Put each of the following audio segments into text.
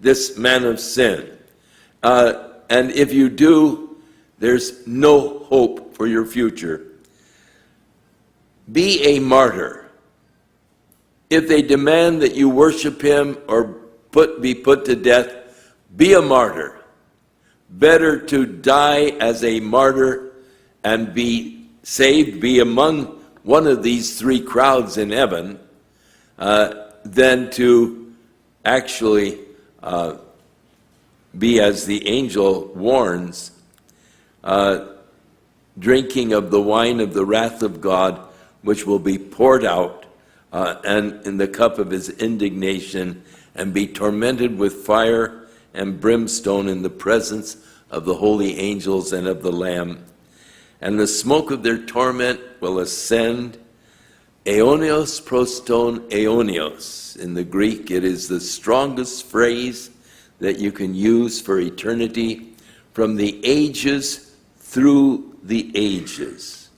this man of sin. And if you do, there's no hope for your future. Be a martyr. If they demand that you worship him or be put to death, be a martyr. Better to die as a martyr and be saved, be among one of these three crowds in heaven, than to actually be, as the angel warns, drinking of the wine of the wrath of God, which will be poured out and in the cup of his indignation, and be tormented with fire and brimstone in the presence of the holy angels and of the Lamb. And the smoke of their torment will ascend, aeonios proston aeonios. In the Greek, it is the strongest phrase that you can use for eternity, from the ages through the ages.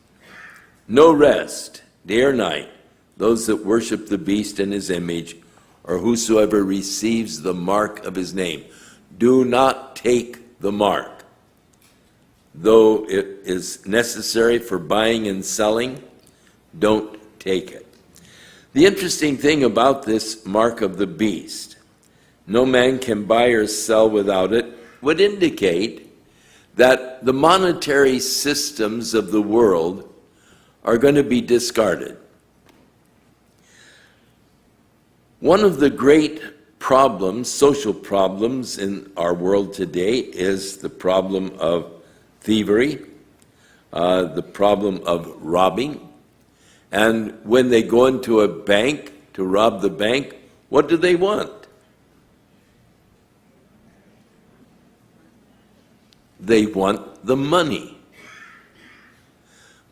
No rest, day or night, those that worship the beast and his image, or whosoever receives the mark of his name. Do not take the mark, though it is necessary for buying and selling. Don't take it. The interesting thing about this mark of the beast, no man can buy or sell without it, would indicate that the monetary systems of the world are going to be discarded. One of the great problems, social problems in our world today, is the problem of thievery, the problem of robbing. And when they go into a bank to rob the bank, what do they want? They want the money.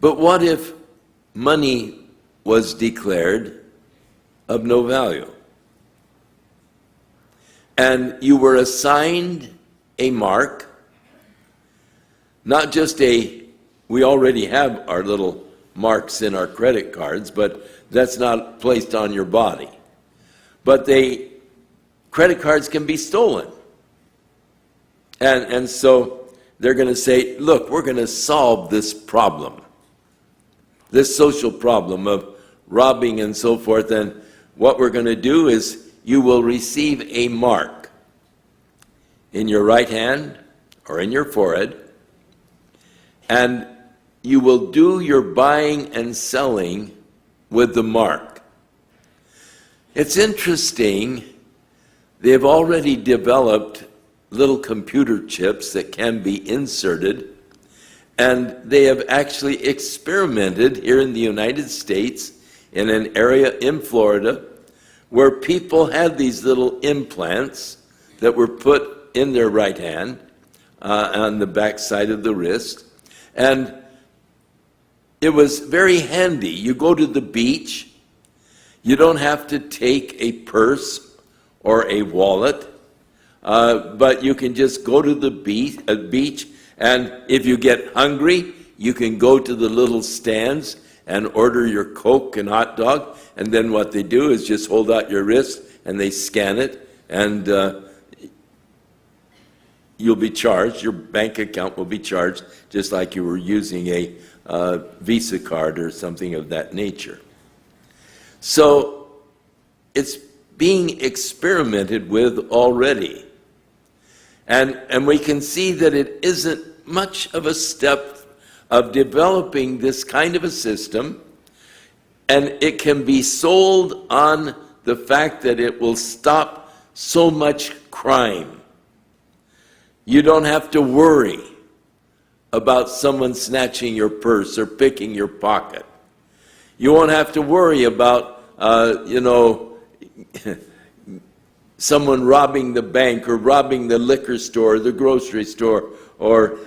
But what if money was declared of no value? And you were assigned a mark, not just we already have our little marks in our credit cards, but that's not placed on your body. But credit cards can be stolen. And so they're going to say, look, we're going to solve this problem, this social problem of robbing and so forth. And what we're going to do is you will receive a mark in your right hand or in your forehead, and you will do your buying and selling with the mark. It's interesting, they've already developed little computer chips that can be inserted, and they have actually experimented here in the United States in an area in Florida where people had these little implants that were put in their right hand on the back side of the wrist. And it was very handy. You go to the beach, you don't have to take a purse or a wallet, but you can just go to the beach, and if you get hungry, you can go to the little stands and order your Coke and hot dog, and then what they do is just hold out your wrist and they scan it, and you'll be charged. Your bank account will be charged just like you were using a Visa card or something of that nature. So it's being experimented with already. And we can see that it isn't much of a step of developing this kind of a system, and it can be sold on the fact that it will stop so much crime. You don't have to worry about someone snatching your purse or picking your pocket. You won't have to worry about, someone robbing the bank or robbing the liquor store, the grocery store, or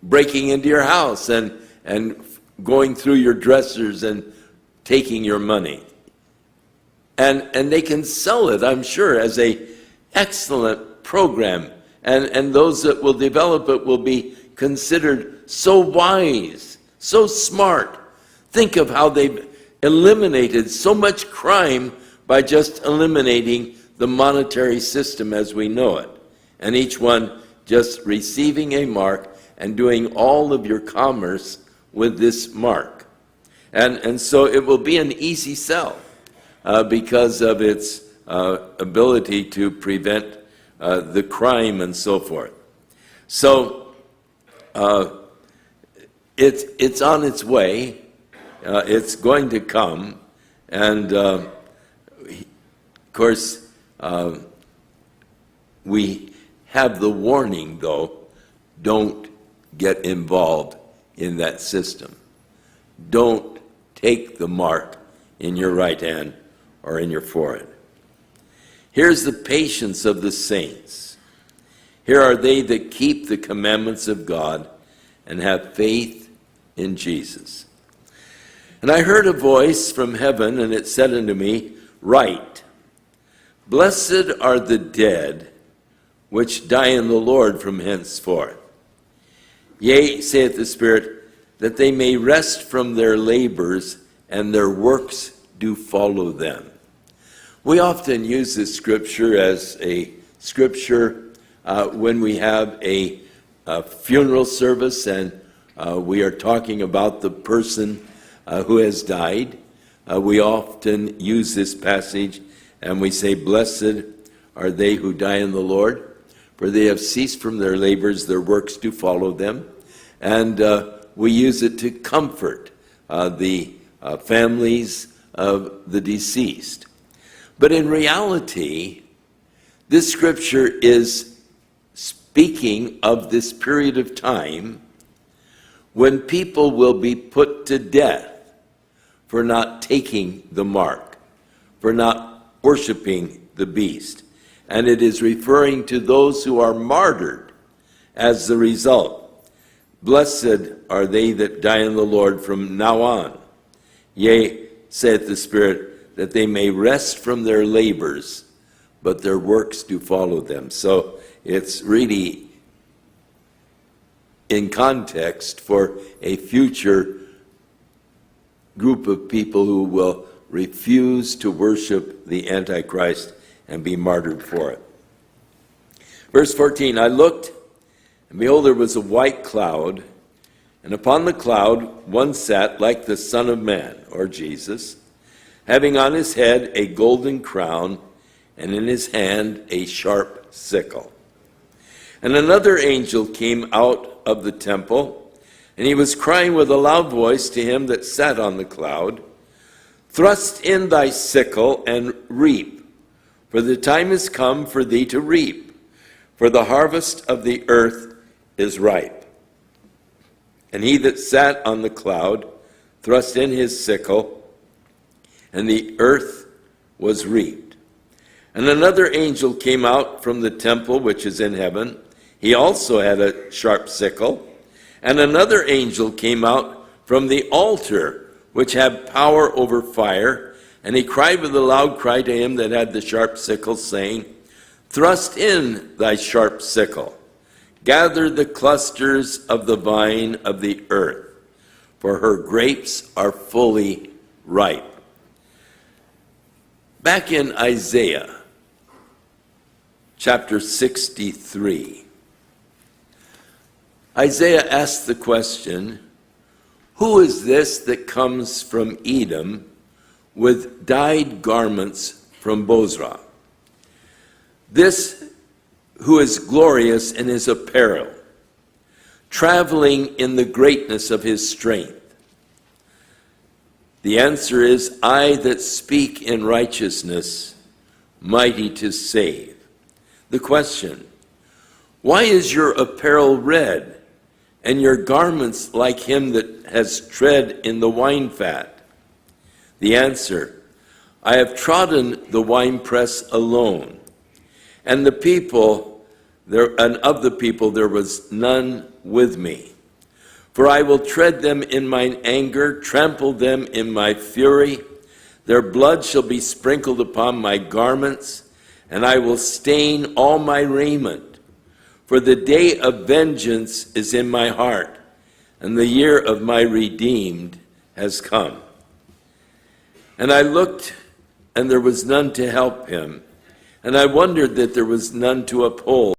breaking into your house and going through your dressers and taking your money. And they can sell it, I'm sure, as a excellent program. And those that will develop it will be considered so wise, so smart. Think of how they've eliminated so much crime by just eliminating the monetary system as we know it, and each one just receiving a mark and doing all of your commerce with this mark. And so it will be an easy sell because of its ability to prevent the crime and so forth. So it's on its way. It's going to come. And of course, we have the warning, though, don't get involved in that system. Don't take the mark in your right hand or in your forehead. Here's the patience of the saints. Here are they that keep the commandments of God and have faith in Jesus. And I heard a voice from heaven, and it said unto me, Write, Blessed are the dead which die in the Lord from henceforth. Yea, saith the Spirit, that they may rest from their labors, and their works do follow them. We often use this scripture as a scripture when we have a funeral service, and we are talking about the person who has died. We often use this passage, and we say, Blessed are they who die in the Lord, for they have ceased from their labors, their works do follow them. And we use it to comfort the families of the deceased. But in reality, this scripture is speaking of this period of time when people will be put to death for not taking the mark, for not worshiping the beast. And it is referring to those who are martyred as the result. Blessed are they that die in the Lord from now on. Yea, saith the Spirit, that they may rest from their labors, but their works do follow them. So it's really in context for a future group of people who will refuse to worship the Antichrist and be martyred for it. Verse 14, I looked, and behold, there was a white cloud, and upon the cloud one sat like the Son of Man, or Jesus, having on his head a golden crown, and in his hand a sharp sickle. And another angel came out of the temple, and he was crying with a loud voice to him that sat on the cloud, Thrust in thy sickle and reap, for the time is come for thee to reap, for the harvest of the earth is ripe. And he that sat on the cloud thrust in his sickle, and the earth was reaped. And another angel came out from the temple which is in heaven. He also had a sharp sickle. And another angel came out from the altar which had power over fire. And he cried with a loud cry to him that had the sharp sickle, saying, Thrust in thy sharp sickle. Gather the clusters of the vine of the earth, for her grapes are fully ripe. Back in Isaiah, chapter 63, Isaiah asked the question, Who is this that comes from Edom with dyed garments from Bozrah? This who is glorious in his apparel, traveling in the greatness of his strength. The answer is, I that speak in righteousness, mighty to save. The question, why is your apparel red, and your garments like him that has tread in the wine fat? The answer, I have trodden the winepress alone, and the people and of the people there was none with me. For I will tread them in mine anger, trample them in my fury. Their blood shall be sprinkled upon my garments, and I will stain all my raiment. For the day of vengeance is in my heart, and the year of my redeemed has come. And I looked, and there was none to help him. And I wondered that there was none to uphold.